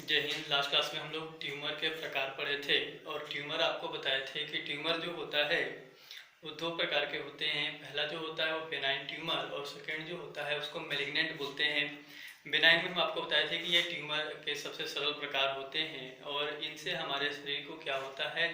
जय Hind. Last class में हम लोग ट्यूमर के प्रकार पढ़े थे और ट्यूमर आपको बताए थे कि ट्यूमर जो होता है वो दो प्रकार के होते हैं। पहला जो होता है वो बेनाइन ट्यूमर और सेकेंड जो होता है उसको मेलिग्नेंट बोलते हैं। बेनाइन में हम आपको बताए थे कि ये ट्यूमर के सबसे सरल प्रकार होते हैं और इनसे हमारे शरीर को क्या होता है,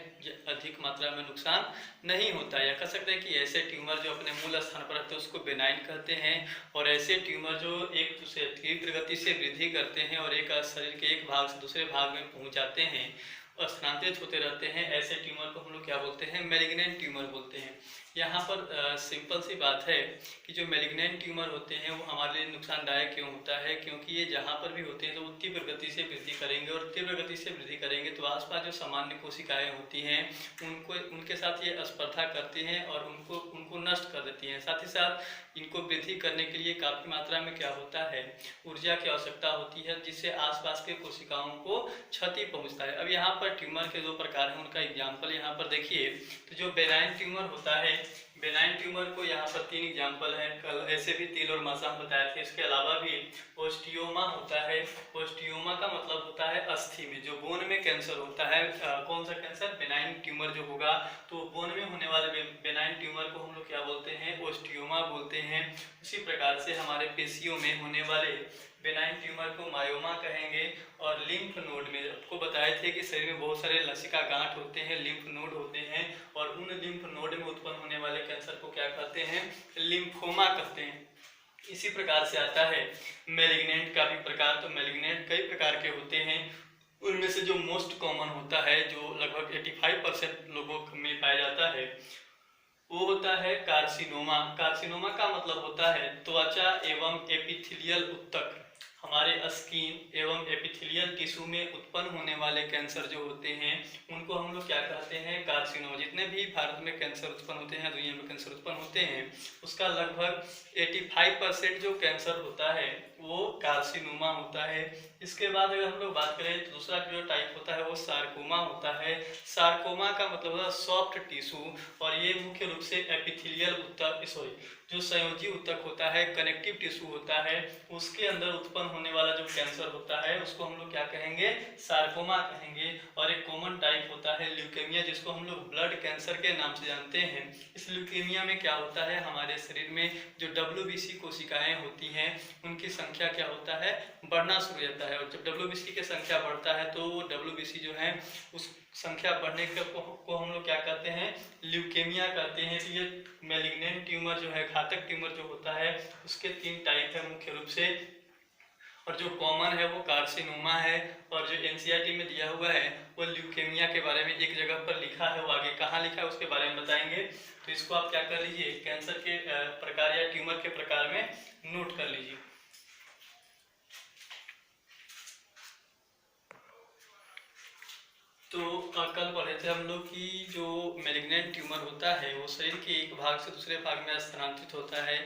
अधिक मात्रा में नुकसान नहीं होता है। या कह सकते हैं कि ऐसे ट्यूमर जो अपने मूल स्थान पर रहते हैं उसको बेनाइन कहते हैं, और ऐसे ट्यूमर जो एक दूसरे तीव्र गति से वृद्धि करते हैं और एक शरीर के एक भाग से दूसरे भाग में पहुंच जाते हैं और स्थानांतरित होते रहते हैं, ऐसे ट्यूमर को हम लोग क्या बोलते हैं, मेलिग्नेंट ट्यूमर बोलते हैं। यहाँ पर सिंपल सी बात है कि जो मेलिग्नेंट ट्यूमर होते हैं वो हमारे लिए नुकसानदायक क्यों होता है, क्योंकि ये जहाँ पर भी होते हैं तो वो तीव्र गति से वृद्धि करेंगे, और तीव्र गति से वृद्धि करेंगे तो आसपास जो सामान्य कोशिकाएं होती हैं उनको उनके साथ ये स्पर्धा करती हैं और उनको उनको नष्ट कर देती हैं। साथ ही साथ इनको वृद्धि करने के लिए काफ़ी मात्रा में क्या होता है, ऊर्जा की आवश्यकता होती है, जिससे आसपास के कोशिकाओं को क्षति पहुंचता है। अब यहाँ पर ट्यूमर के दो प्रकार हैं, उनका एग्जाम्पल यहाँ पर देखिए। तो जो बेनाइन ट्यूमर होता है, बेनाइन ट्यूमर को यहाँ पर तीन एग्जाम्पल हैं, कल ऐसे भी तिल और मासा हम बताए थे। इसके अलावा भी ओस्टियोमा होता है। ओस्टियोमा का मतलब होता है अस्थि में, जो बोन में कैंसर होता है। कौन सा कैंसर, बेनाइन ट्यूमर जो होगा तो बोन में होने वाले बेनाइन ट्यूमर को हम लोग क्या बोलते हैं, ओस्टियोमा बोलते हैं। उसी प्रकार से हमारे पेशियों में होने वाले बेनाइन ट्यूमर को मायोमा कहेंगे। और लिम्फ नोड में आपको बताए थे कि शरीर में बहुत सारे लसिका गांठ होते हैं, लिम्फ नोड होते हैं, और उन लिम्फ नोड में उत्पन्न होने वाले कैंसर को क्या कहते हैं, लिम्फोमा कहते हैं। इसी प्रकार से आता है मेलिग्नेंट का भी प्रकार। तो मेलिग्नेंट कई प्रकार के होते हैं, उनमें से जो मोस्ट कॉमन होता है, जो लगभग 85% लोगों में पाया जाता है, वो होता है कार्सिनोमा। कार्सिनोमा का मतलब होता है त्वचा एवं एपिथेलियल ऊतक, हमारे स्किन एवं एपिथेलियल टिश्यू में उत्पन्न होने वाले कैंसर जो होते हैं उनको हम लोग क्या कहते हैं, कार्सिनोमा। जितने भी भारत में कैंसर उत्पन्न होते हैं, दुनिया में कैंसर उत्पन्न होते हैं, उसका लगभग 85% जो कैंसर होता है वो कार्सिनोमा होता है। इसके बाद अगर हम लोग बात करें तो दूसरा जो टाइप होता है वो सार्कोमा होता है। सार्कोमा का मतलब होता है सॉफ्ट टिश्यू, और ये मुख्य रूप से एपिथेलियल ऊतक, सॉरी, जो संयोजी ऊतक होता है, कनेक्टिव टिश्यू होता है, उसके अंदर उत्पन्न होने वाला जो कैंसर होता है उसको हम लोग क्या कहेंगे, सार्कोमा कहेंगे। और एक कॉमन टाइप होता है ल्यूकेमिया, जिसको हम लोग ब्लड कैंसर के नाम से जानते हैं। इस ल्यूकेमिया में क्या होता है, हमारे शरीर में जो WBC कोशिकाएं होती हैं उनकी संख्या क्या होता है, बढ़ना शुरू हो जाता है। और जब WBC की संख्या बढ़ता है तो WBC जो है उस संख्या बढ़ने को हम लोग क्या कहते हैं, ल्यूकेमिया कहते हैं। तो ये मेलिग्नेंट ट्यूमर जो है, घातक ट्यूमर जो होता है, उसके तीन टाइप है मुख्य रूप से, और जो कॉमन है वो कार्सिनोमा है, और जो NCERT में दिया हुआ है वो ल्यूकेमिया के बारे में एक जगह पर लिखा है, वो आगे कहाँ लिखा है उसके बारे में बताएंगे। तो इसको आप क्या कर लीजिए, कैंसर के प्रकार या ट्यूमर के प्रकार में नोट कर लीजिए। तो कल पढ़े थे हम लोग कि जो मेलिग्नेंट ट्यूमर होता है वो शरीर के एक भाग से दूसरे भाग में स्थानांतरित होता है,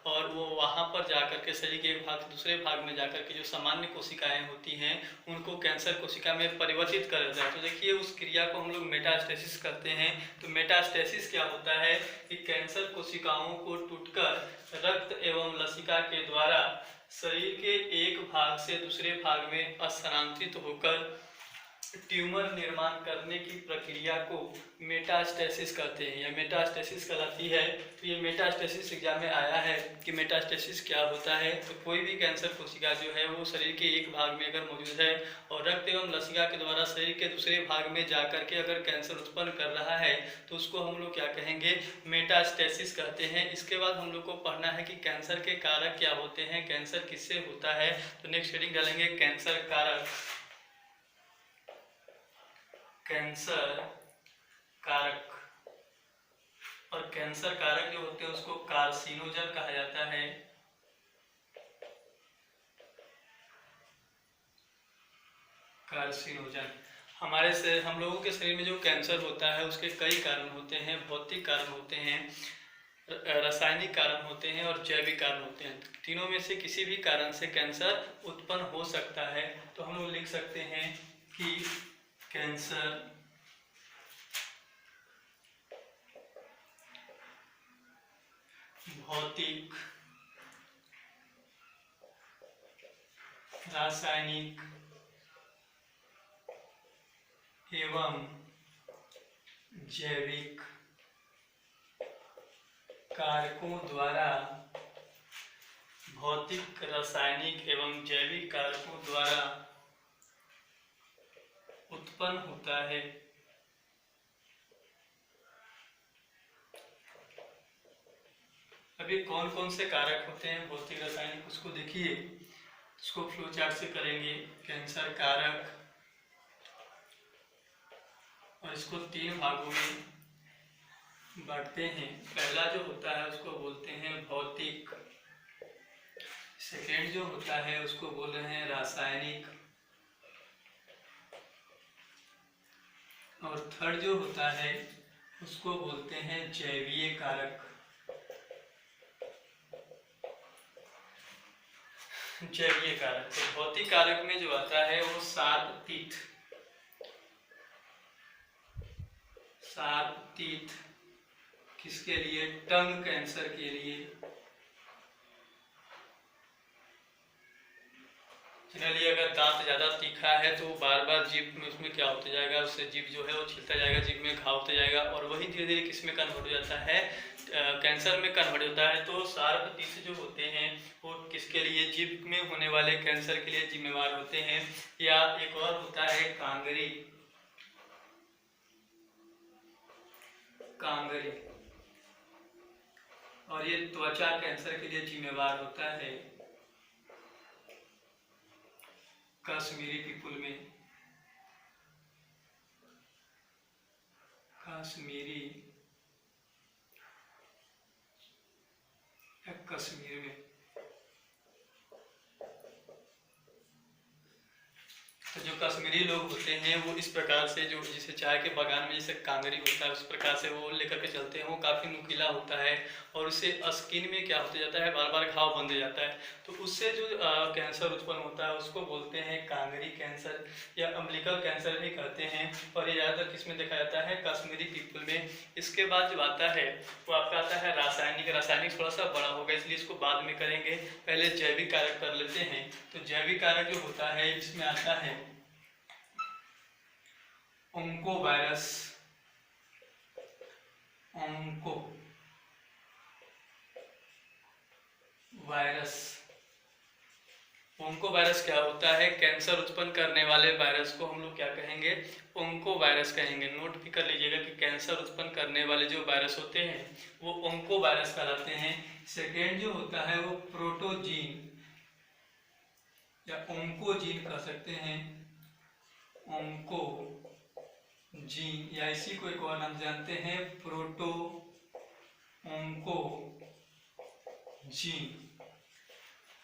और वो वहाँ पर जाकर के शरीर के एक भाग से दूसरे भाग में जाकर के जो सामान्य कोशिकाएं होती हैं उनको कैंसर कोशिका में परिवर्तित कर देता है। तो देखिए उस क्रिया को हम लोग मेटास्टेसिस करते हैं। तो मेटास्टेसिस क्या होता है कि कैंसर कोशिकाओं को टूटकर रक्त एवं लसिका के द्वारा शरीर के एक भाग से दूसरे भाग में स्थानांतरित होकर ट्यूमर निर्माण करने की प्रक्रिया को मेटास्टेसिस कहते हैं, या मेटास्टेसिस कहलाती है। तो ये मेटास्टेसिस एग्जाम में आया है कि मेटास्टेसिस क्या होता है। तो कोई भी कैंसर कोशिका जो है वो शरीर के एक भाग में अगर मौजूद है और रक्त एवं लसिका के द्वारा शरीर के दूसरे भाग में जाकर के अगर कैंसर उत्पन्न कर रहा है तो उसको हम लोग क्या कहेंगे, मेटास्टेसिस कहते हैं। इसके बाद हम लोग को पढ़ना है कि कैंसर के कारक क्या होते हैं, कैंसर किससे होता है। तो नेक्स्ट हेडिंग डालेंगे कैंसर कारक। कैंसर कारक, और कैंसर कारक जो होते हैं उसको कार्सिनोजन कहा जाता है। कार्सिनोजन हमारे से हम लोगों के शरीर में जो कैंसर होता है उसके कई कारण होते हैं, भौतिक कारण होते हैं, रासायनिक कारण होते हैं और जैविक कारण होते हैं। तीनों में से किसी भी कारण से कैंसर उत्पन्न हो सकता है। तो हम लोग लिख सकते हैं कि कैंसर भौतिक, रासायनिक एवं जैविक कारकों द्वारा, भौतिक, रासायनिक एवं जैविक कारकों द्वारा उत्पन्न होता है। अभी कौन कौन से कारक होते हैं भौतिक रासायनिक, उसको देखिए, उसको फ्लो चार्ट से करेंगे। कैंसर कारक, और इसको 3 भागों में बांटते हैं। पहला जो होता है उसको बोलते हैं भौतिक, सेकेंड जो होता है उसको बोल रहे हैं रासायनिक, और थर्ड जो होता है उसको बोलते हैं जैवीय कारक। जैवीय कारक, तो भौतिक कारक में जो आता है वो सार्वतीत, किसके लिए? टंग कैंसर के लिए। जनरली अगर दांत ज्यादा तीखा है तो बार बार जीभ में उसमें क्या होता जाएगा, उससे जीभ जो है वो छिलता जाएगा, जीभ में घाव होता जाएगा, और वही धीरे धीरे किस में कन्वर्ट हो जाता है? कैंसर में कन्वर्ट होता है। तो सार्वतीत जो होते हैं वो किसके लिए? जीभ में होने वाले कैंसर के लिए जिम्मेवार होते हैं। या एक और होता है कांगरी, और ये त्वचा कैंसर के लिए जिम्मेवार होता है। कश्मीरी पीपुल में, कश्मीरी या कश्मीर में, तो जो कश्मीरी लोग होते हैं वो इस प्रकार से, जो जिसे चाय के बागान में जैसे कांगरी होता है उस प्रकार से वो लेकर के चलते हैं। वो काफ़ी नुकीला होता है और उससे स्किन में क्या होता जाता है, बार बार घाव बंध जाता है। तो उससे जो कैंसर उत्पन्न होता है उसको बोलते हैं कांगरी कैंसर या अम्बिलिकल कैंसर भी कहते हैं। और ये ज़्यादातर किस में देखा जाता है? कश्मीरी पीपल में। इसके बाद जो आता है वो आपका आता है रासायनिक। रासायनिक थोड़ा सा बड़ा होगा इसलिए इसको बाद में करेंगे, पहले जैविक कारक कर लेते हैं। तो जैविक कारक जो होता है इसमें आता है ओंको वायरस, ओंको वायरस क्या होता है? कैंसर उत्पन्न करने वाले वायरस को हम लोग क्या कहेंगे? ओंको वायरस कहेंगे। नोट भी कर लीजिएगा कि कैंसर उत्पन्न करने वाले जो वायरस होते हैं वो ओंको वायरस कहलाते हैं। सेकेंड जो होता है वो प्रोटोजीन या ओंकोजीन कह सकते हैं, ओंकोजीन, या इसी को एक और नाम जानते हैं प्रोटो ओंकोजीन।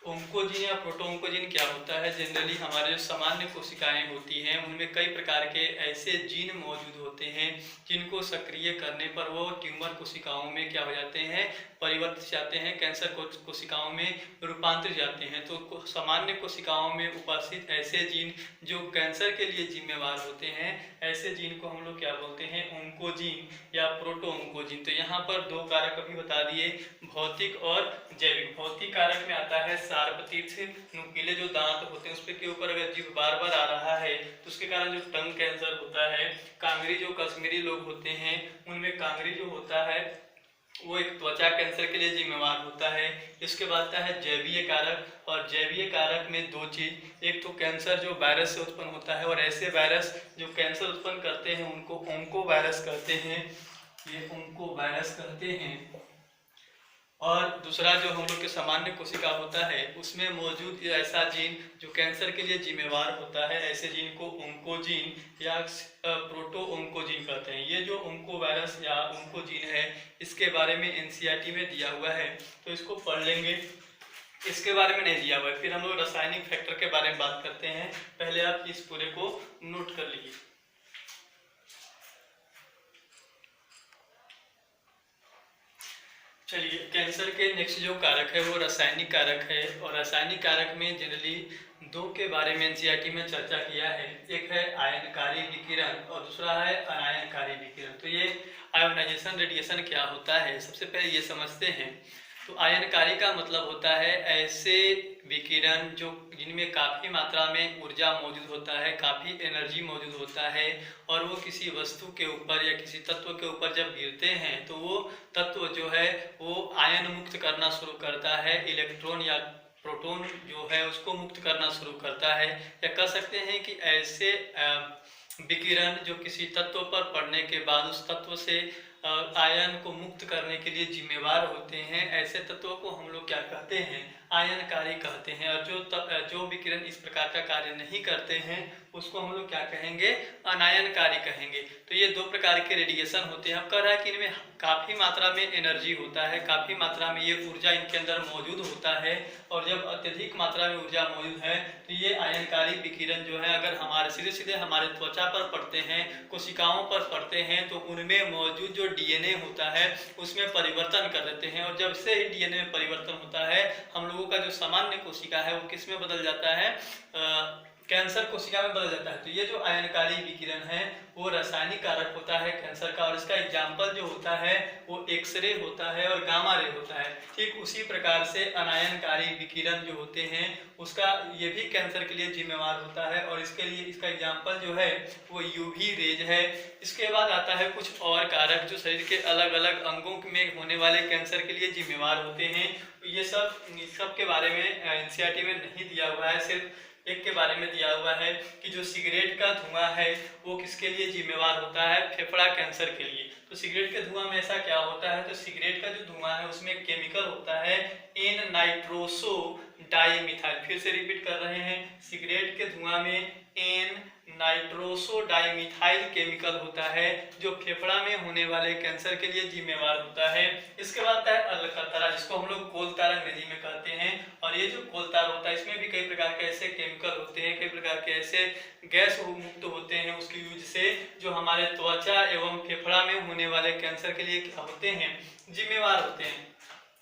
ओंकोजीन या प्रोटो ओंकोजीन क्या होता है? जनरली हमारे जो सामान्य कोशिकाएं होती हैं उनमें कई प्रकार के ऐसे जीन मौजूद होते हैं जिनको सक्रिय करने पर वो ट्यूमर कोशिकाओं में क्या हो जाते हैं? परिवर्तित जाते हैं, कैंसर कोशिकाओं में रूपांतरित जाते हैं। तो सामान्य कोशिकाओं में उपस्थित ऐसे जीन जो कैंसर के लिए जिम्मेवार होते हैं, ऐसे जीन को हम लोग क्या बोलते हैं? ओंकोजीन या प्रोटो ओंकोजीन। तो यहाँ पर 2 कारक अभी बता दिए, भौतिक और जैविक। भौतिक कारक में आता है सार्वतीत, नुकीले जो दांत होते हैं उस के ऊपर अगर जीभ बार बार आ रहा है तो उसके कारण जो टंग कैंसर होता है। कांगरी, जो कश्मीरी लोग होते हैं उनमें कांगरी जो होता है वो एक त्वचा कैंसर के लिए जिम्मेवार होता है। इसके बाद आता है जैवीय कारक, और जैवीय कारक में 2 चीज, एक तो कैंसर जो वायरस से उत्पन्न होता है और ऐसे वायरस जो कैंसर उत्पन्न करते हैं उनको ओंको वायरस कहते हैं, ये ओंको वायरस कहते हैं। और दूसरा जो हम लोग के सामान्य कोशिका होता है उसमें मौजूद ऐसा जीन जो कैंसर के लिए जिम्मेवार होता है, ऐसे जीन को ओंकोजीन या प्रोटो ओंकोजीन कहते हैं। ये जो ओंको वायरस या ओंकोजीन है इसके बारे में एनसीईआरटी में दिया हुआ है तो इसको पढ़ लेंगे, इसके बारे में नहीं दिया हुआ है। फिर हम लोग रासायनिक फैक्टर के बारे में बात करते हैं, पहले आप इस पूरे को नोट कर लीजिए। चलिए, कैंसर के नेक्स्ट जो कारक है वो रासायनिक कारक है, और रासायनिक कारक में जनरली 2 के बारे में एनसीईआरटी में चर्चा किया है। एक है आयनकारी विकिरण और दूसरा है अनायनकारी विकिरण। तो ये आयोनाइजेशन रेडिएशन क्या होता है, सबसे पहले ये समझते हैं। तो आयनकारी का मतलब होता है ऐसे विकिरण जो जिनमें काफ़ी मात्रा में ऊर्जा मौजूद होता है, काफ़ी एनर्जी मौजूद होता है और वो किसी वस्तु के ऊपर या किसी तत्व के ऊपर जब गिरते हैं तो वो तत्व जो है वो आयन मुक्त करना शुरू करता है, इलेक्ट्रॉन या प्रोटॉन जो है उसको मुक्त करना शुरू करता है। या कह सकते हैं कि ऐसे विकिरण जो किसी तत्व पर पड़ने के बाद उस तत्व से आयन को मुक्त करने के लिए जिम्मेवार होते हैं, ऐसे तत्वों को हम लोग क्या कहते हैं, आयनकारी कहते हैं। और जो विकिरण इस प्रकार का कार्य नहीं करते हैं उसको हम लोग क्या कहेंगे, अनायनकारी कहेंगे। तो ये दो प्रकार के रेडिएशन होते हैं। अब कह रहा है कि इनमें काफ़ी मात्रा में एनर्जी होता है, काफ़ी मात्रा में ये ऊर्जा इनके अंदर मौजूद होता है और जब अत्यधिक मात्रा में ऊर्जा मौजूद है तो ये आयनकारी विकिरण जो है अगर हमारे सीधे सीधे हमारे त्वचा पर पड़ते हैं, कोशिकाओं पर पड़ते हैं तो उनमें मौजूद जो डीएनए होता है उसमें परिवर्तन कर देते हैं और जब से ही डीएनए में परिवर्तन होता है हम लोगों का जो सामान्य कोशिका है वो किस में बदल जाता है, कैंसर कोशिका में बदल जाता है। तो ये जो आयनकारी विकिरण है वो रासायनिक कारक होता है कैंसर का और इसका एग्जाम्पल जो होता है वो एक्सरे होता है और गामा रे होता है। ठीक उसी प्रकार से अनायनकारी विकिरण जो होते हैं उसका ये भी कैंसर के लिए जिम्मेवार होता है और इसके लिए इसका एग्जाम्पल जो है वो यूवी रेज है। इसके बाद आता है कुछ और कारक जो शरीर के अलग अलग अंगों में होने वाले कैंसर के लिए जिम्मेवार होते हैं। ये सब के बारे में एनसीईआरटी में नहीं दिया हुआ है, सिर्फ एक के बारे में दिया हुआ है कि जो सिगरेट का धुआं है वो किसके लिए जिम्मेवार होता है, फेफड़ा कैंसर के लिए। तो सिगरेट के धुआं में ऐसा क्या होता है, तो सिगरेट का जो धुआं है उसमें केमिकल होता है एन नाइट्रोसो डाइमिथाइल। फिर से रिपीट कर रहे हैं, सिगरेट के धुआं में एन नाइट्रोसो डाइमिथाइल केमिकल होता है जो फेफड़ा में होने वाले कैंसर के लिए जिम्मेवार होता है। इसके बाद है अलकतरा जिसको हम लोग कोल तार अंग्रेजी में कहते हैं और ये जो कोल तार होता है इसमें भी कई प्रकार के ऐसे केमिकल होते हैं, कई प्रकार के ऐसे गैस मुक्त होते हैं उसके यूज से जो हमारे त्वचा एवं फेफड़ा में होने वाले कैंसर के लिए क्या होते हैं, जिम्मेवार होते हैं।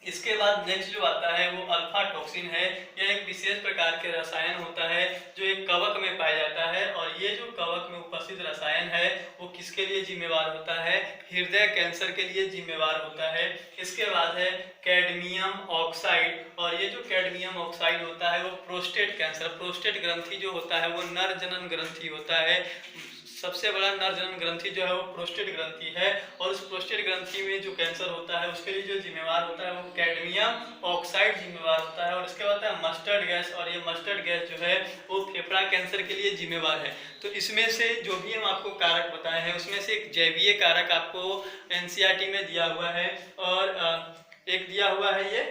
इसके बाद नेक्स्ट जो आता है वो अल्फा टॉक्सिन है। यह एक विशेष प्रकार के रसायन होता है जो एक कवक में पाया जाता है और ये जो कवक में उपस्थित रसायन है वो किसके लिए जिम्मेवार होता है, हृदय कैंसर के लिए जिम्मेवार होता है। इसके बाद है कैडमियम ऑक्साइड और ये जो कैडमियम ऑक्साइड होता है वो प्रोस्टेट कैंसर, प्रोस्टेट ग्रंथि जो होता है वो नर जनन ग्रंथि होता है। सबसे बड़ा नर जनन ग्रंथि जो है वो प्रोस्टेट ग्रंथि है और उस प्रोस्टेट ग्रंथि में जो कैंसर होता है उसके लिए जो जिम्मेवार होता है वो कैडमियम ऑक्साइड जिम्मेवार होता है। और इसके बाद है मस्टर्ड गैस और ये मस्टर्ड गैस जो है वो फेफड़ा कैंसर के लिए जिम्मेवार है। तो इसमें से जो भी हम आपको कारक बताए हैं उसमें से एक जैवीय कारक आपको एनसीईआरटी में दिया हुआ है और एक दिया हुआ है ये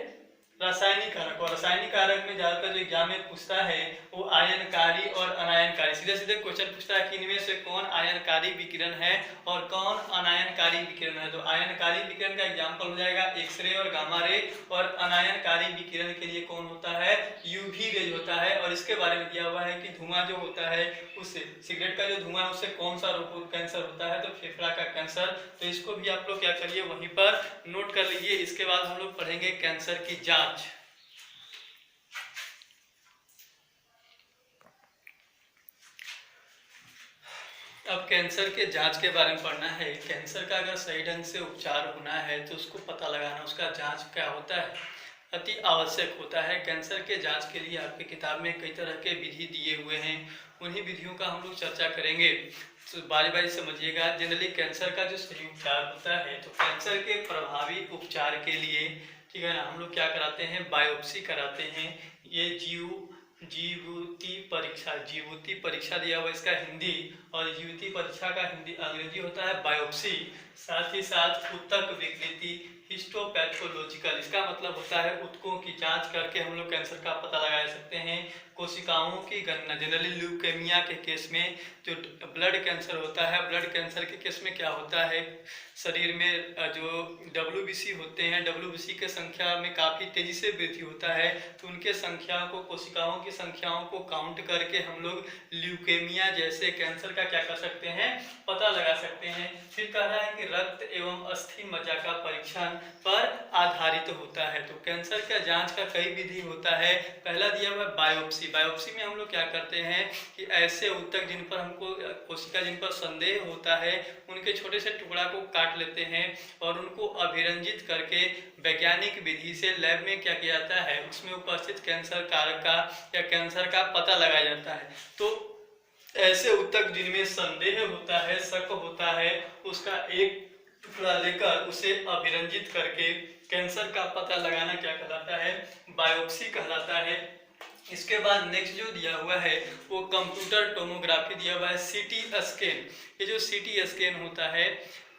रासायनिक कारक। और रासायनिक कारक में ज्यादातर जो एग्जाम में पूछता है वो आयनकारी और अनायनकारी, सीधे सीधे क्वेश्चन पूछता है कि इनमें से कौन आयनकारी विकिरण है और कौन अनायनकारी विकिरण है। तो आयनकारी विकिरण का एग्जाम्पल हो जाएगा एक्सरे और गामा रे और अनायनकारी विकिरण के लिए कौन होता है, यूवी रेज होता है। और इसके बारे में दिया हुआ है कि धुआं जो होता है उससे, सिगरेट का जो धुआं है उससे कौन सा कैंसर होता है, तो फेफड़ा का कैंसर। तो इसको भी आप लोग क्या करिए वहीं पर नोट कर लीजिए। इसके बाद हम लोग पढ़ेंगे कैंसर की जांच। अब कैंसर के जांच के बारे में पढ़ना है। कैंसर का अगर सही ढंग से उपचार होना है तो उसको पता लगाना, उसका जांच क्या होता है, अति आवश्यक होता है। कैंसर के जांच के लिए आपकी किताब में कई तरह के विधि दिए हुए हैं, उन्हीं विधियों का हम लोग चर्चा करेंगे। तो बारी बारी समझिएगा। जनरली कैंसर का जो सही उपचार होता है, तो कैंसर के प्रभावी उपचार के लिए, ठीक है ना, हम लोग क्या कराते हैं, बायोप्सी कराते हैं। ये जीवती परीक्षा दिया हुआ इसका हिंदी, और जीवती परीक्षा का हिंदी अंग्रेजी होता है बायोप्सी। साथ ही साथ ऊतक विकृति हिस्टोपैथोलॉजिकल, इसका मतलब होता है ऊतकों की जांच करके हम लोग कैंसर का पता लगा सकते हैं। कोशिकाओं की गणना, जनरली ल्यूकेमिया के केस में जो ब्लड कैंसर होता है, ब्लड कैंसर के केस में क्या होता है, शरीर में जो WBC होते हैं, WBC के संख्या में काफ़ी तेज़ी से वृद्धि होता है। तो उनके संख्या को, कोशिकाओं की संख्याओं को काउंट करके हम लोग ल्यूकेमिया जैसे कैंसर का क्या कर सकते हैं, पता लगा सकते हैं। फिर कह रहा है कि रक्त एवं अस्थि मज्जा का परीक्षण पर आधारित होता है। तो कैंसर का जांच का कई विधि होता है। पहला दिया हुआ बायोप्सी। बायोप्सी में हम लोग क्या करते हैं कि ऐसे ऊतक जिन पर हमको कोशिका जिन पर संदेह होता है उनके छोटे से टुकड़ा को काट लेते हैं और उनको अभिरंजित करके वैज्ञानिक विधि से लैब में क्या किया जाता है, उसमें उपस्थित कैंसर कारक का या कैंसर का पता लगाया जाता है। तो ऐसे ऊतक जिनमें संदेह होता है, शक होता है, उसका एक टुकड़ा लेकर उसे अभिरंजित करके कैंसर का पता लगाना क्या कहलाता है, बायोप्सी कहलाता है। इसके बाद नेक्स्ट जो दिया हुआ है वो कंप्यूटर टोमोग्राफी दिया हुआ है, सीटी स्कैन। ये जो सीटी स्कैन होता है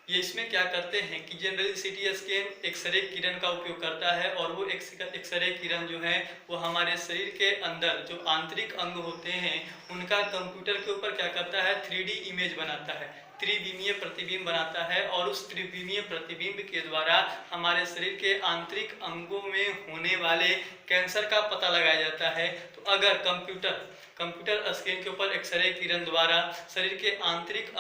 ये इसमें क्या करते हैं कि जनरली सीटी स्कैन एक्सरे किरण का उपयोग करता है और वो एक्सरे किरण जो है वो हमारे शरीर के अंदर जो आंतरिक अंग होते हैं उनका कंप्यूटर के ऊपर क्या करता है, 3D इमेज बनाता है, त्रिविमीय प्रतिबिंब बनाता है और उस त्रिविमीय प्रतिबिंब के द्वारा हमारे शरीर के आंतरिक अंगों में होने वाले कैंसर का पता लगाया जाता है। तो अगर कंप्यूटर स्कैन के ऊपर एक्सरे किरण द्वारा शरीर के आंतरिक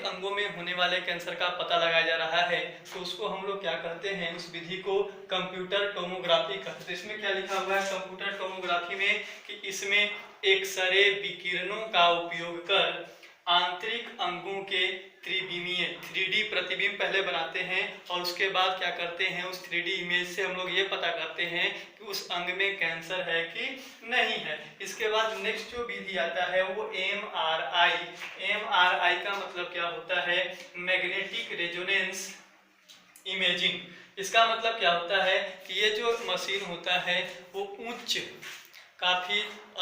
अंगों में होने वाले कैंसर का पता लगाया जा रहा है तो उसको हम लोग क्या कहते हैं, उस विधि को कंप्यूटर टोमोग्राफी कहते हैं। तो इसमें क्या लिखा हुआ है कंप्यूटर टोमोग्राफी में कि इसमें एक्सरे विकिरणों का उपयोग कर आंतरिक अंगों के त्रिविमीय 3D प्रतिबिंब पहले बनाते हैं और उसके बाद क्या करते हैं, उस 3D इमेज से हम लोग ये पता करते हैं कि उस अंग में कैंसर है कि नहीं है। इसके बाद नेक्स्ट जो विधि आता है वो MRI। MRI का मतलब क्या होता है, मैग्नेटिक रेजोनेंस इमेजिंग। इसका मतलब क्या होता है कि ये जो मशीन होता है वो काफी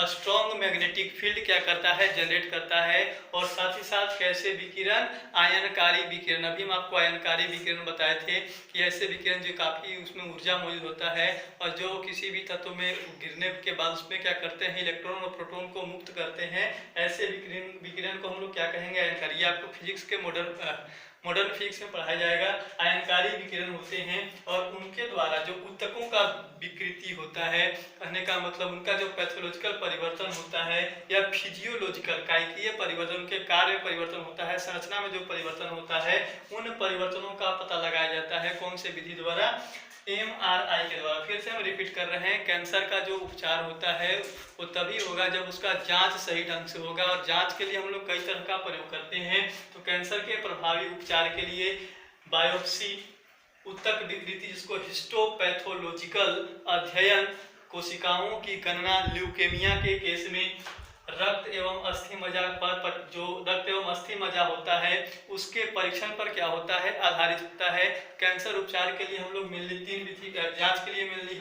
स्ट्रॉन्ग मैग्नेटिक फील्ड क्या करता है, जनरेट करता है और साथ ही साथ कैसे विकिरण, आयनकारी विकिरण। अभी हम आपको आयनकारी विकिरण बताए थे कि ऐसे विकिरण जो काफी उसमें ऊर्जा मौजूद होता है और जो किसी भी तत्व में गिरने के बाद उसमें क्या करते हैं, इलेक्ट्रॉन और प्रोटॉन को मुक्त करते हैं। ऐसे विकिरण को हम लोग क्या कहेंगे, आयनकारी। ये आपको फिजिक्स के मॉडर्न फिजिक्स में पढ़ाया जाएगा। आयनकारी विकिरण होते हैं और उनके द्वारा जो ऊतकों का विकृति होता है, कहने का मतलब उनका जो पैथोलॉजिकल परिवर्तन होता है या फिजियोलॉजिकल कायकीय परिवर्तन, उनके कार्य में परिवर्तन होता है, संरचना में जो परिवर्तन होता है, उन परिवर्तनों का पता लगाया जाता है कौन से विधि द्वारा, MRI के द्वारा। फिर से हम रिपीट कर रहे हैं, कैंसर का जो उपचार होता है वो तभी होगा जब उसका जांच सही ढंग से होगा और जांच के लिए हम लोग कई तरह का प्रयोग करते हैं। तो कैंसर के प्रभावी उपचार के लिए बायोप्सी, ऊतक विकृति जिसको हिस्टोपैथोलॉजिकल अध्ययन, कोशिकाओं की गणना, ल्यूकेमिया के केस में रक्त एवं अस्थि मज्जा पर जो रक्त एवं अस्थि मज्जा होता है उसके परीक्षण पर क्या होता है, आधारित होता है। कैंसर उपचार के लिए हम लोग मेनली 3 विधि, जांच के लिए मेनली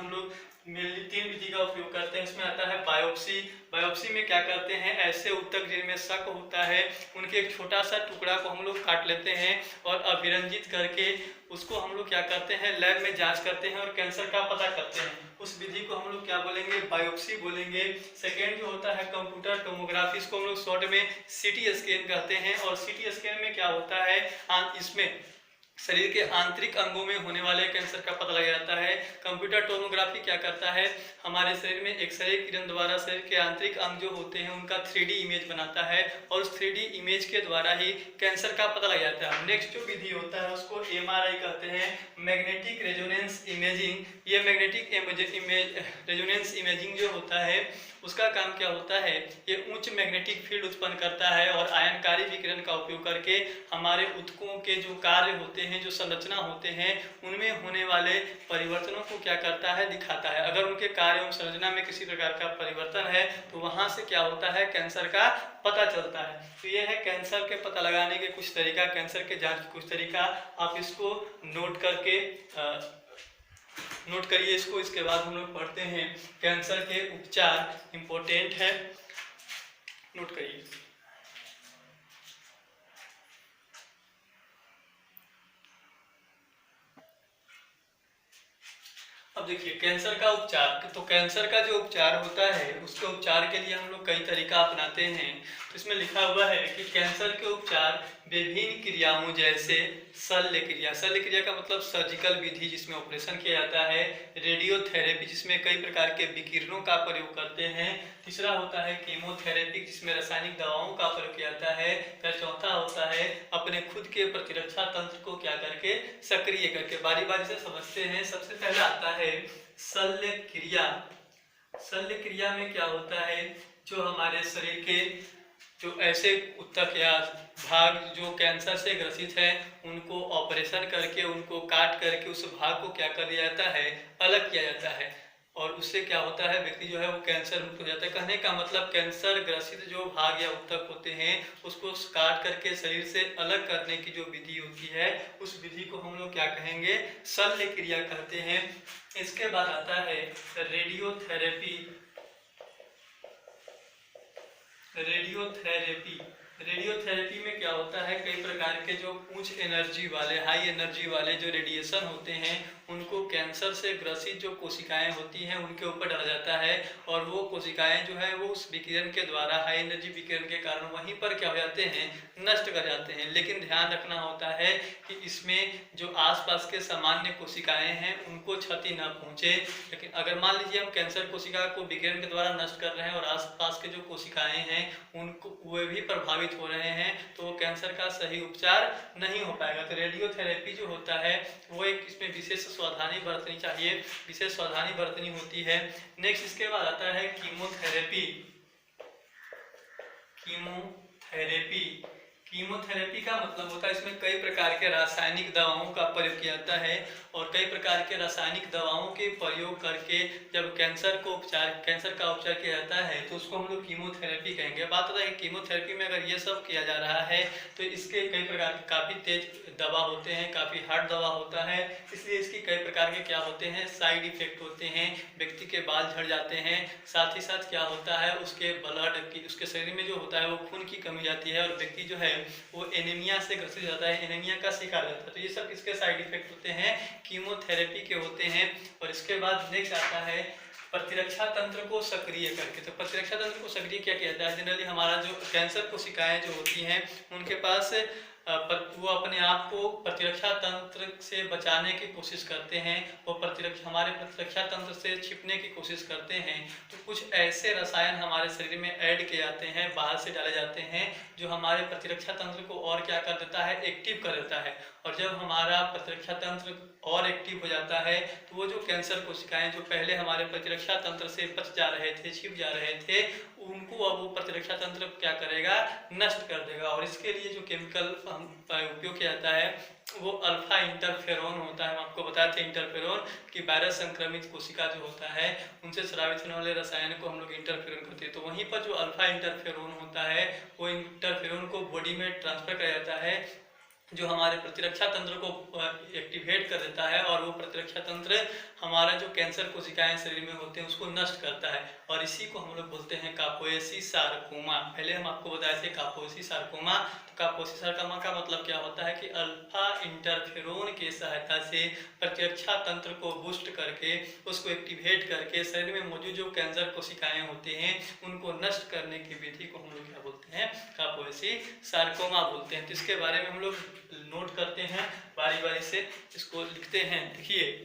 3 विधि का उपयोग करते हैं। इसमें आता है बायोप्सी। बायोप्सी में क्या करते हैं, ऐसे ऊतक जिनमें शक होता है उनके एक छोटा सा टुकड़ा को हम लोग काट लेते हैं और अभिरंजित करके उसको हम लोग क्या करते हैं, लैब में जांच करते हैं और कैंसर का पता करते हैं। उस विधि को हम लोग क्या बोलेंगे, बायोप्सी बोलेंगे। सेकेंड जो होता है कंप्यूटर टोमोग्राफी, इसको हम लोग शॉर्ट में सीटी स्कैन कहते हैं। और सीटी स्कैन में क्या होता है, इसमें शरीर के आंतरिक अंगों में होने वाले कैंसर का पता लगाया जाता है। कंप्यूटर टोमोग्राफी क्या करता है, हमारे शरीर में एक्सरे किरण द्वारा शरीर के आंतरिक अंग जो होते हैं उनका 3D इमेज बनाता है और उस 3D इमेज के द्वारा ही कैंसर का पता लगाया जाता है। नेक्स्ट जो विधि होता है उसको MRI कहते हैं, मैग्नेटिक रेजोनेंस इमेजिंग। ये मैग्नेटिक रेजोनेंस इमेजिंग जो होता है उसका काम क्या होता है, ये उच्च मैग्नेटिक फील्ड उत्पन्न करता है और आयनकारी विकिरण का उपयोग करके हमारे ऊतकों के जो कार्य होते हैं, जो संरचना होते हैं, उनमें होने वाले परिवर्तनों को क्या करता है, दिखाता है। अगर उनके कार्य एवं संरचना में किसी प्रकार का परिवर्तन है तो वहां से क्या होता है, कैंसर का पता चलता है। तो ये है कैंसर के पता लगाने के कुछ तरीका, कैंसर के जांच के कुछ तरीका। आप इसको नोट करिए इसको। इसके बाद हम लोग पढ़ते हैं कैंसर के उपचार, इंपॉर्टेंट है, नोट करिए। अब देखिए कैंसर का उपचार, तो कैंसर का जो उपचार होता है उसके उपचार के लिए हम लोग कई तरीका अपनाते हैं। तो इसमें लिखा हुआ है कि कैंसर के उपचार विभिन्न क्रियाओं जैसे शल्य क्रिया का मतलब सर्जिकल विधि जिसमें ऑपरेशन किया जाता है, रेडियोथेरेपी जिसमें कई प्रकार के विकिरणों का प्रयोग करते हैं, तीसरा होता है कीमोथेरेपी जिसमें रासायनिक दवाओं का प्रयोग किया जाता है, फिर चौथा होता है अपने खुद के प्रतिरक्षा तंत्र को क्या करके, सक्रिय करके। बारी बारी से समझते हैं। सबसे पहले आता है शल्य क्रिया। शल्य क्रिया में क्या होता है, जो हमारे शरीर के जो ऐसे ऊतक या भाग जो कैंसर से ग्रसित है, उनको ऑपरेशन करके, उनको काट करके उस भाग को क्या कर दिया जाता है, अलग किया जाता है। और उससे क्या होता है, व्यक्ति जो है वो कैंसर मुक्त हो जाता है। कहने का मतलब कैंसर ग्रसित जो भाग या ऊतक होते हैं उसको काट करके शरीर से अलग करने की जो विधि होती है, उस विधि को हम लोग क्या कहेंगे, शल्य क्रिया कहते हैं। इसके बाद आता है रेडियोथेरेपी। रेडियोथेरेपी रेडियोथेरेपी में क्या होता है, कई प्रकार के जो उच्च एनर्जी वाले, हाई एनर्जी वाले जो रेडिएशन होते हैं, उनको कैंसर से ग्रसित जो कोशिकाएं होती हैं उनके ऊपर डाला जाता है। और वो कोशिकाएं जो है वो उस विकिरण के द्वारा, हाई एनर्जी विकिरण के कारण वहीं पर क्या हो जाते हैं, नष्ट कर जाते हैं। लेकिन ध्यान रखना होता है कि इसमें जो आसपास के सामान्य कोशिकाएं हैं उनको क्षति न पहुंचे। लेकिन अगर मान लीजिए हम कैंसर कोशिका को विकिरण के द्वारा नष्ट कर रहे हैं और आसपास के जो कोशिकाएं हैं उनको वे भी प्रभावित हो रहे हैं, तो वो कैंसर का सही उपचार नहीं हो पाएगा। तो रेडियोथेरेपी जो होता है वो एक, इसमें विशेष सावधानी बरतनी चाहिए, विशेष सावधानी बरतनी होती है। नेक्स्ट इसके बाद आता है कीमोथेरेपी। कीमोथेरेपी कीमोथेरेपी का मतलब होता है, इसमें कई प्रकार के रासायनिक दवाओं का प्रयोग किया जाता है। और कई प्रकार के रासायनिक दवाओं के प्रयोग करके जब कैंसर का उपचार किया जाता है तो उसको हम लोग कीमोथेरेपी कहेंगे। बात होता है कि कीमोथेरेपी में अगर ये सब किया जा रहा है तो इसके कई प्रकार के काफ़ी तेज दवा होते हैं, काफ़ी हार्ड दवा होता है, इसलिए इसकी कई प्रकार के क्या होते हैं, साइड इफेक्ट होते हैं। व्यक्ति के बाल झड़ जाते हैं, साथ ही साथ क्या होता है, उसके ब्लड की, उसके शरीर में जो होता है वो खून की कमी जाती है और व्यक्ति जो है वो एनीमिया से ग्रसित जाता है, एनीमिया का शिकार रहता है। तो ये सब इसके साइड इफेक्ट होते हैं, कीमोथेरेपी के होते हैं। और इसके बाद नेक्स्ट आता है प्रतिरक्षा तंत्र को सक्रिय करके। तो प्रतिरक्षा तंत्र को सक्रिय क्या किया जाता है, जनरली हमारा जो कैंसर कोशिकाएं जो होती हैं उनके पास वो अपने आप को प्रतिरक्षा तंत्र से बचाने की कोशिश करते हैं, वो हमारे प्रतिरक्षा तंत्र से छिपने की कोशिश करते हैं। तो कुछ ऐसे रसायन हमारे शरीर में ऐड किए जाते हैं, बाहर से डाले जाते हैं, जो हमारे प्रतिरक्षा तंत्र को और क्या कर देता है, एक्टिव कर देता है। और जब हमारा प्रतिरक्षा तंत्र और एक्टिव हो जाता है तो वो जो कैंसर कोशिकाएं जो पहले हमारे प्रतिरक्षा तंत्र से बच जा रहे थे, छिप जा रहे थे, उनको अब वो प्रतिरक्षा तंत्र क्या करेगा, नष्ट कर देगा। और इसके लिए जो केमिकल उपयोग किया जाता है वो अल्फा इंटरफेरोन होता है। हम आपको बताए थे इंटरफेरोन कि वायरस संक्रमित कोशिका जो होता है उनसे स्रावित होने वाले रसायन को हम लोग इंटरफेरोन कहते हैं। तो वहीं पर जो अल्फा इंटरफेरोन होता है वो इंटरफेरोन को बॉडी में ट्रांसफर किया जाता है, जो हमारे प्रतिरक्षा तंत्र को एक्टिवेट कर देता है। और वो प्रतिरक्षा तंत्र हमारा जो कैंसर कोशिकाएं शरीर में होते हैं उसको नष्ट करता है। और इसी को हम लोग बोलते हैं कापोएसी सार्कोमा। पहले हम आपको बताए थे कापोएसी सार्कोमा। तो कापोएसी सार्कोमा का मतलब क्या होता है कि अल्फा इंटरफेरोन के सहायता से प्रतिरक्षा तंत्र को बूस्ट करके, उसको एक्टिवेट करके शरीर में मौजूद जो कैंसर कोशिकाएं होते हैं उनको नष्ट करने की विधि को हम लोग क्या बोलते हैं, कापोएसी सार्कोमा बोलते हैं। तो इसके बारे में हम लोग नोट करते हैं, बारी बारी से इसको लिखते हैं। देखिए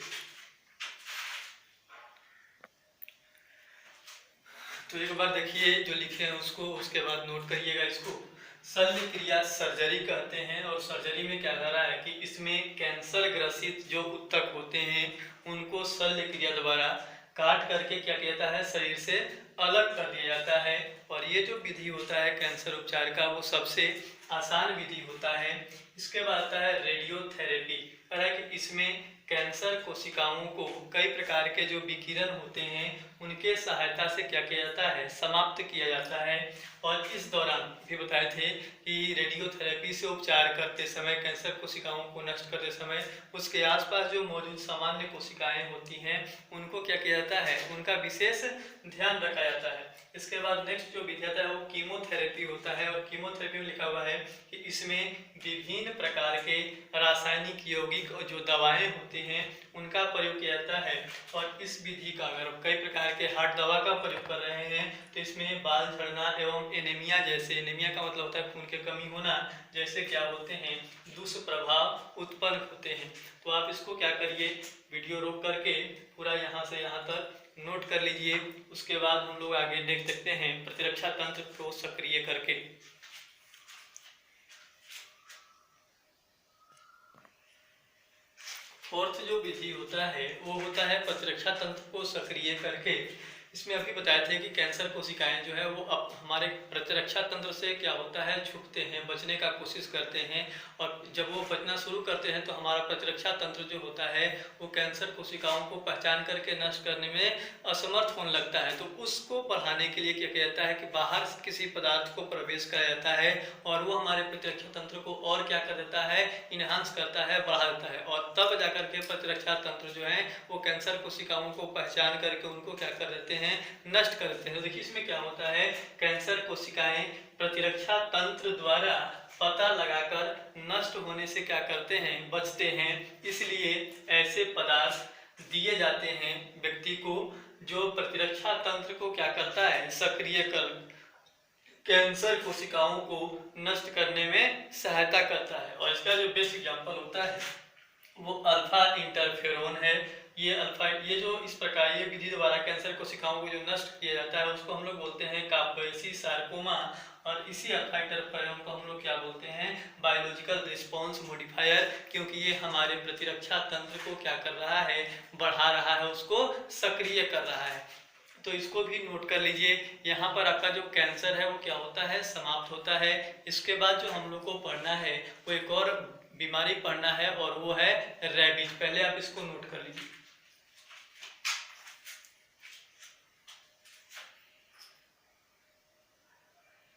तो एक बार देखिए जो लिखे हैं उसको, उसके बाद नोट करिएगा इसको। शल्य क्रिया सर्जरी कहते हैं। और सर्जरी में क्या कर रहा है कि इसमें कैंसर ग्रसित जो ऊतक होते हैं उनको शल्य क्रिया द्वारा काट करके क्या किया जाता है, शरीर से अलग कर दिया जाता है। और ये जो विधि होता है कैंसर उपचार का वो सबसे आसान विधि होता है। इसके बाद आता है रेडियोथेरेपी। कह रहा है कि इसमें कैंसर कोशिकाओं को कई प्रकार के जो विकिरण होते हैं उनके सहायता से क्या किया जाता है, समाप्त किया जाता है। और इस दौरान भी बताए थे कि रेडियोथेरेपी से उपचार करते समय, कैंसर कोशिकाओं को नष्ट करते समय उसके आसपास जो मौजूद सामान्य कोशिकाएं होती हैं उनको क्या किया जाता है, उनका विशेष ध्यान रखा जाता है। इसके बाद नेक्स्ट जो विधि आता है वो कीमोथेरेपी होता है। और कीमोथेरेपी में लिखा हुआ है कि इसमें विभिन्न प्रकार के रासायनिक यौगिक और जो दवाएं होती हैं उनका प्रयोग किया जाता है। और इस विधि का, अगर कई प्रकार के हार्ड दवा का प्रयोग कर रहे हैं तो इसमें बाल झड़ना एवं एनीमिया जैसे, एनीमिया का मतलब होता है खून की कमी होना, जैसे क्या होते हैं, दुष्प्रभाव उत्पन्न होते हैं। तो आप इसको क्या करिए, वीडियो रोक करके पूरा यहाँ से यहाँ तक नोट कर लीजिए। उसके बाद हम लोग आगे देख सकते हैं प्रतिरक्षा तंत्र को सक्रिय करके। फोर्थ जो विधि होता है वो होता है प्रतिरक्षा तंत्र को सक्रिय करके। इसमें अभी बताए थे कि कैंसर कोशिकाएं जो है वो अब हमारे प्रतिरक्षा तंत्र से क्या होता है, छुपते हैं, बचने का कोशिश करते हैं, और जब वो बचना शुरू करते हैं तो हमारा प्रतिरक्षा तंत्र जो होता है वो कैंसर कोशिकाओं को पहचान करके नष्ट करने में असमर्थ होने लगता है। तो उसको बढ़ाने के लिए क्या किया जाता है कि बाहर से किसी पदार्थ को प्रवेश कराया जाता है और वो हमारे प्रतिरक्षा तंत्र को और क्या कर देता है, इनहांस करता है, बढ़ा देता है, और तब जाकर के प्रतिरक्षा तंत्र जो है वो कैंसर कोशिकाओं को पहचान करके उनको क्या कर देते हैं, नष्ट कर देते हैं। तो देखिए इसमें क्या होता है, कैंसर कोशिकाएं प्रतिरक्षा तंत्र द्वारा पता लगाकर नष्ट होने से क्या करते हैं, बचते हैं। इसलिए ऐसे पदार्थ दिए जाते हैं व्यक्ति को जो प्रतिरक्षा तंत्र को क्या करता है, सक्रिय कर कैंसर कोशिकाओं को नष्ट करने में सहायता करता है। और इसका जो बेस्ट एग्जाम्पल होता है वो अल्फा इंटरफेरोन है। ये जो इस प्रकार ये विधि द्वारा कैंसर कोशिकाओं को जो नष्ट किया जाता है उसको हम लोग बोलते हैं कापेसी सार्कोमा, और इसी अल्फा इंटरफेरोन को हम लोग क्या बोलते हैं, बायोलॉजिकल रिस्पॉन्स मॉडिफायर, क्योंकि ये हमारे प्रतिरक्षा तंत्र को क्या कर रहा है, बढ़ा रहा है, उसको सक्रिय कर रहा है। तो इसको भी नोट कर लीजिए। यहाँ पर आपका जो कैंसर है वो क्या होता है, समाप्त होता है। इसके बाद जो हम लोग को पढ़ना है वो एक और बीमारी पढ़ना है और वो है रेबीज। पहले आप इसको नोट कर लीजिए।